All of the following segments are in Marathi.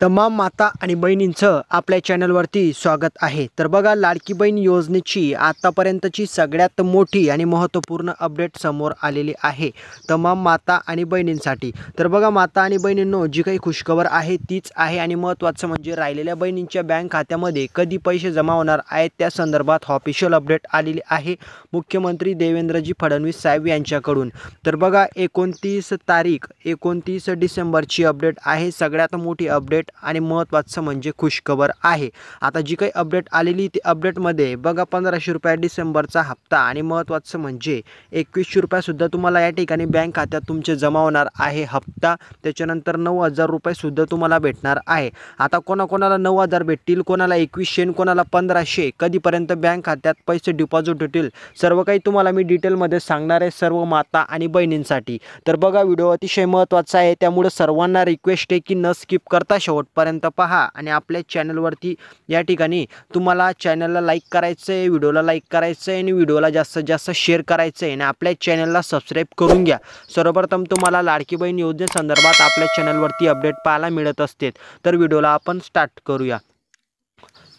तमाम माता आणि बहिणींचं आपल्या चॅनलवरती स्वागत आहे। तर बघा, लाडकी बहीण योजनेची आतापर्यंतची सगळ्यात मोठी आणि महत्त्वपूर्ण अपडेट समोर आलेली आहे तमाम माता आणि बहिणींसाठी। तर बघा माता आणि बहिणींनो, जी काही खुशखबर आहे तीच आहे आणि महत्त्वाचं म्हणजे राहिलेल्या बहिणींच्या बँक खात्यामध्ये कधी पैसे जमा होणार आहेत त्या संदर्भात ऑफिशियल अपडेट आलेली आहे मुख्यमंत्री देवेंद्रजी फडणवीस साहेब यांच्याकडून। तर बघा 29 डिसेंबरची अपडेट आहे, सगळ्यात मोठी अपडेट आणि महत्त्वाचं म्हणजे खुशखबर आहे। आता जी काही अपडेट आलेली ती अपडेटमध्ये बघा 1500 रुपये डिसेंबरचा हप्ता आणि महत्त्वाचं म्हणजे 2100 रुपये सुद्धा तुम्हाला या ठिकाणी बँक खात्यात तुमचे जमा होणार आहे हप्ता। त्याच्यानंतर 9000 रुपये सुद्धा तुम्हाला भेटणार आहे। आता कोणाकोणाला 9000 भेटतील, कोणाला 2100, कोणाला 1500, कधीपर्यंत बँक खात्यात पैसे डिपॉझिट होतील, सर्व काही तुम्हाला मी डिटेलमध्ये सांगणार आहे सर्व माता आणि बहिणींसाठी। तर बघा, व्हिडिओ अतिशय महत्त्वाचा आहे, त्यामुळे सर्वांना रिक्वेस्ट आहे की न स्किप करता शेवटपर्यंत पहा आणि आपल्या चॅनलवरती या ठिकाणी तुम्हाला चॅनलला लाईक करायचं आहे, व्हिडिओला लाईक करायचं आहे आणि व्हिडिओला जास्तीत जास्त शेअर करायचं आहे आणि आपल्या चॅनलला सबस्क्राईब करून घ्या। सर्वप्रथम तुम्हाला लाडकी बहीण योजनेसंदर्भात आपल्या चॅनलवरती अपडेट पाहायला मिळत असते। तर व्हिडिओला आपण स्टार्ट करूया।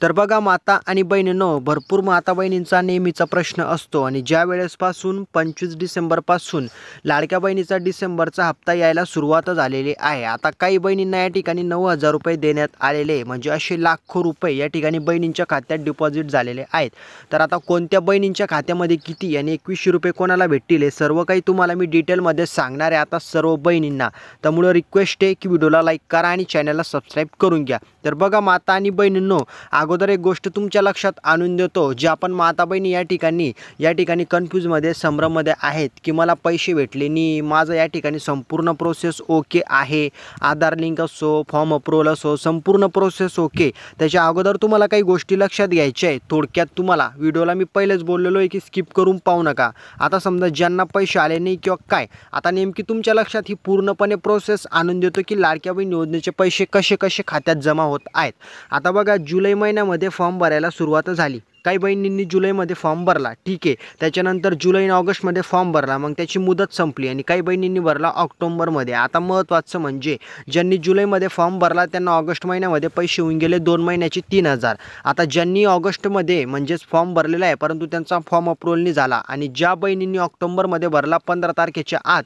तर बघा माता आणि बहिणींनो, भरपूर माता बहिणींचा नेहमीचा प्रश्न असतो आणि ज्या वेळेसपासून 25 डिसेंबरपासून लाडक्या बहिणीचा डिसेंबरचा हप्ता यायला सुरुवात झालेली आहे। आता काही बहिणींना या ठिकाणी 9000 रुपये देण्यात आलेले, म्हणजे असे लाखो रुपये या ठिकाणी बहिणींच्या खात्यात डिपॉझिट झालेले आहेत। तर आता कोणत्या बहिणींच्या खात्यामध्ये किती आणि 2100 रुपये कोणाला भेटतील हे सर्व काही तुम्हाला मी डिटेलमध्ये सांगणार आहे आता सर्व बहिणींना। त्यामुळे रिक्वेस्ट आहे की व्हिडिओला लाईक करा आणि चॅनलला सबस्क्राईब करून घ्या। तर बघा माता आणि बहिणींनो, अगोदर एक गोष्ट तुमच्या लक्षात आणून देतो, जे आपण माता बहिणी या ठिकाणी कन्फ्यूजमध्ये संभ्रममध्ये आहेत की मला पैसे भेटले नाही, माझं या ठिकाणी संपूर्ण प्रोसेस ओके आहे, आधार लिंक असो, फॉर्म अप्रूव्हल असो, संपूर्ण प्रोसेस ओके। त्याच्या अगोदर तुम्हाला काही गोष्टी लक्षात घ्यायच्या आहे। थोडक्यात तुम्हाला व्हिडिओला मी पहिलेच बोललेलो आहे की स्किप करून पाहू नका। आता समजा ज्यांना पैसे आले नाही किंवा काय, आता नेमकी तुमच्या लक्षात ही पूर्णपणे प्रोसेस आणून देतो की लाडक्या बहीण योजनेचे पैसे कसे कसे खात्यात जमा होत आहेत। आता बघा, जुलै महिन्यामध्ये फॉर्म भरायला सुरुवात झाली, काही बहिणींनी जुलैमध्ये फॉर्म भरला, ठीक आहे। त्याच्यानंतर जुलै आणि ऑगस्टमध्ये फॉर्म भरला, मग त्याची मुदत संपली आणि काही बहिणींनी भरला ऑक्टोबरमध्ये। आता महत्त्वाचं म्हणजे ज्यांनी जुलैमध्ये फॉर्म भरला त्यांना ऑगस्ट महिन्यामध्ये पैसे होऊन गेले 2 महिन्याचे 3000। आता ज्यांनी ऑगस्टमध्ये म्हणजेच फॉर्म भरलेला आहे परंतु त्यांचा फॉर्म अप्रूव्हल नाही झाला आणि ज्या बहिणींनी ऑक्टोबरमध्ये भरला 15 तारखेच्या आत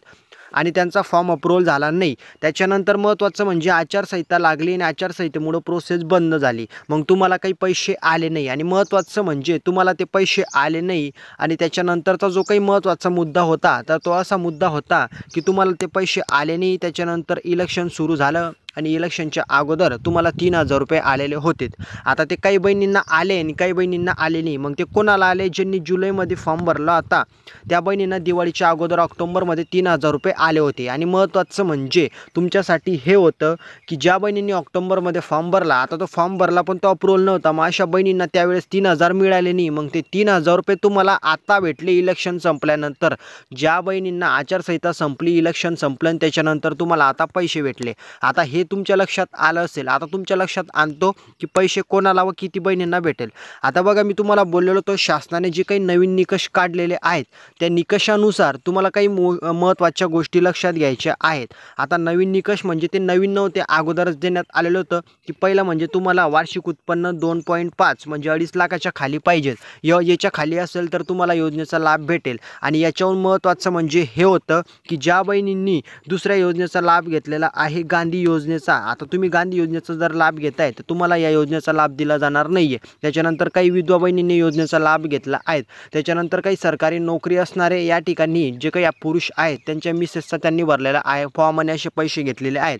आणि त्यांचा फॉर्म अप्रूव्हल झाला नाही, त्याच्यानंतर महत्त्वाचं म्हणजे आचारसंहिता लागली आणि आचारसंहितेमुळे प्रोसेस बंद झाली, मग तुम्हाला काही पैसे आले नाही। आणि महत्त्वाचं म्हणजे तुम्हाला ते पैसे आले नाही आणि त्याच्यानंतरचा जो काही महत्त्वाचा मुद्दा होता तर तो असा मुद्दा होता की तुम्हाला ते पैसे आले नाही। त्याच्यानंतर इलेक्शन सुरू झालं आणि इलेक्शनच्या अगोदर तुम्हाला 3000 रुपये आलेले होते। आता ते काही बहिणींना आले आणि काही बहिणींना आले नाही, मग ते कोणाला आले, ज्यांनी जुलैमध्ये फॉर्म भरला होता त्या बहिणींना दिवाळीच्या अगोदर ऑक्टोबरमध्ये 3000 रुपये आले होते। आणि महत्त्वाचं म्हणजे तुमच्यासाठी हे होतं की ज्या बहिणींनी ऑक्टोबरमध्ये फॉर्म भरला, आता तो फॉर्म भरला पण तो अप्रूव्हल नव्हता, मग अशा बहिणींना त्यावेळेस 3000 मिळाले नाही, मग ते 3000 रुपये तुम्हाला आता भेटले इलेक्शन संपल्यानंतर। ज्या बहिणींना आचारसंहिता संपली, इलेक्शन संपलं आणि त्याच्यानंतर तुम्हाला आता पैसे भेटले। आता हे तुमच्या लक्षात आलं असेल, आता तुमच्या लक्षात आणतो की पैसे कोणाला व किती बहिणींना भेटेल। आता बघा, मी तुम्हाला बोललेलो होतो शासनाने जे काही नवीन निकष काढलेले आहेत त्या निकषानुसार तुम्हाला काही महत्त्वाच्या गोष्टी लक्षात घ्यायच्या आहेत। आता नवीन निकष म्हणजे ते नवीन नव्हते, अगोदरच देण्यात आलेलं होतं की पहिलं म्हणजे तुम्हाला वार्षिक उत्पन्न 2.5 म्हणजे 2.5 लाखाच्या खाली पाहिजे, याच्या खाली असेल तर तुम्हाला योजनेचा लाभ भेटेल। आणि याच्याहून महत्त्वाचं म्हणजे हे होतं की ज्या बहिणींनी दुसऱ्या योजनेचा लाभ घेतलेला आहे, गांधी योजनेचा, आता तुम्ही गांधी योजनेचा जर लाभ घेताय तर तुम्हाला या योजनेचा लाभ दिला जाणार नाहीये। त्याच्यानंतर काही विधवा बहिणींनी योजनेचा लाभ घेतला आहे, त्याच्यानंतर काही सरकारी नोकरी असणारे या ठिकाणी जे काही पुरुष आहेत त्यांच्या मिसेसचा त्यांनी भरलेला आहे फॉर्म आणि असे पैसे घेतलेले आहेत,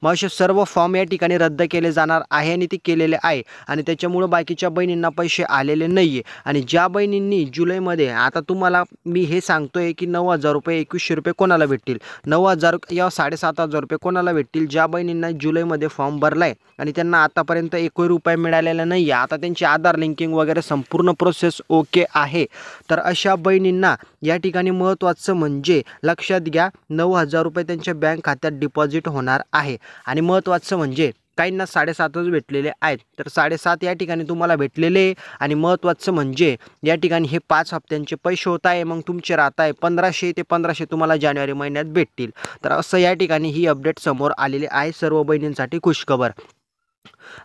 मग असे सर्व फॉर्म या ठिकाणी रद्द केले जाणार आहे आणि ते केलेले आहे आणि त्याच्यामुळे बाकीच्या बहिणींना पैसे आलेले नाहीये। आणि ज्या बहिणींनी जुलैमध्ये, आता तुम्हाला मी हे सांगतोय की 9000 रुपये 2100 रुपये कोणाला भेटतील, 9000 या 7500 रुपये कोणाला भेटतील, ज्या बहिणींना जुलैमध्ये फॉर्म भरलाय आणि त्यांना आतापर्यंत 1 रुपया मिळालेला नाही आहे, आता त्यांची आधार लिंकिंग वगैरे संपूर्ण प्रोसेस ओके आहे। तर अशा बहिणींना या ठिकाणी महत्त्वाचं म्हणजे लक्षात घ्या, 9000 रुपये त्यांच्या बँक खात्यात डिपॉझिट होणार आहे। आणि महत्त्वाचं म्हणजे काहींना 7.5च भेटलेले आहेत, तर 7.5 या ठिकाणी तुम्हाला भेटलेले। आणि महत्त्वाचं म्हणजे या ठिकाणी हे 5 हप्त्यांचे पैसे होत आहे, मग तुमचे राहत आहे 1500 ते 1500 तुम्हाला जानेवारी महिन्यात भेटतील। तर असं या ठिकाणी ही अपडेट समोर आलेली आहे सर्व बहिणींसाठी खुशखबर।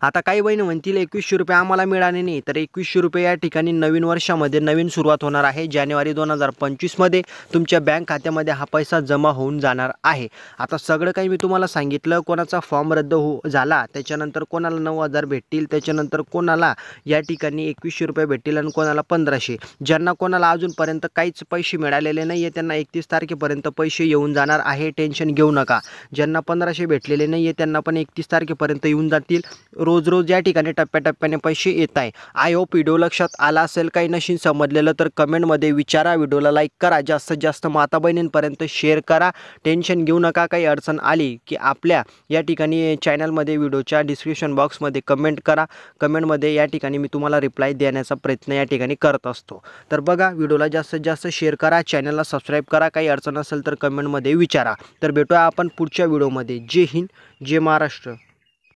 आता काही बहिणी म्हणतील 2100 रुपये आम्हाला मिळाले नाही, तर 2100 रुपये या ठिकाणी नवीन वर्षामध्ये नवीन सुरुवात होणार आहे. जानेवारी 2025 मध्ये तुमच्या बँक खात्यामध्ये हा पैसा जमा होऊन जाणार आहे. आता सगळं काही मी तुम्हाला सांगितलं. कोणाचा फॉर्म रद्द झाला, त्याच्यानंतर कोणाला 9000 भेटतील, त्याच्यानंतर कोणाला या ठिकाणी 2100 रुपये भेटतील आणि कोणाला 1500. ज्यांना कोणाला अजूनपर्यंत काहीच पैसे मिळालेले नाही आहे त्यांना 31 तारखेपर्यंत पैसे येऊन जाणार आहे. टेन्शन घेऊ नका. ज्यांना 1500 भेटलेले नाही आहे त्यांना पण 31 तारखेपर्यंत येऊन जातील. रोज रोज या ठिकाणी टप्प्याटप्प्याने पैसे येत आहे. आय होप व्हिडिओ लक्षात आला असेल. काही नशीन समजलेलं तर कमेंटमध्ये विचारा. व्हिडिओला लाईक करा, जास्तीत जास्त माता बहिणींपर्यंत शेअर करा. टेन्शन घेऊ नका. काही अडचण आली की आपल्या या ठिकाणी चॅनलमध्ये व्हिडिओच्या डिस्क्रिप्शन बॉक्समध्ये कमेंट करा. कमेंटमध्ये या ठिकाणी मी तुम्हाला रिप्लाय देण्याचा प्रयत्न या ठिकाणी करत असतो. तर बघा, व्हिडिओला जास्तीत जास्त शेअर करा, चॅनलला सबस्क्राईब करा. काही अडचण असेल तर कमेंटमध्ये विचारा. तर भेटूया आपण पुढच्या व्हिडिओमध्ये. जय हिंद, जय महाराष्ट्र.